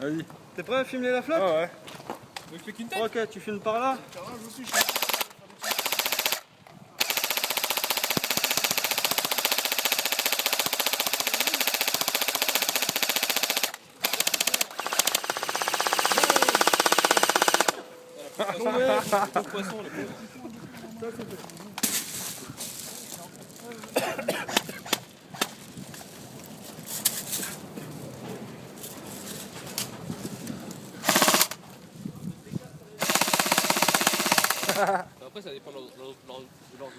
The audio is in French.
Vas-y. T'es prêt à filmer la flotte? Ah ouais. Donc, il fait qu'une tête. Ok, tu filmes par là. Le poisson, le poisson. Après, ça dépend de leur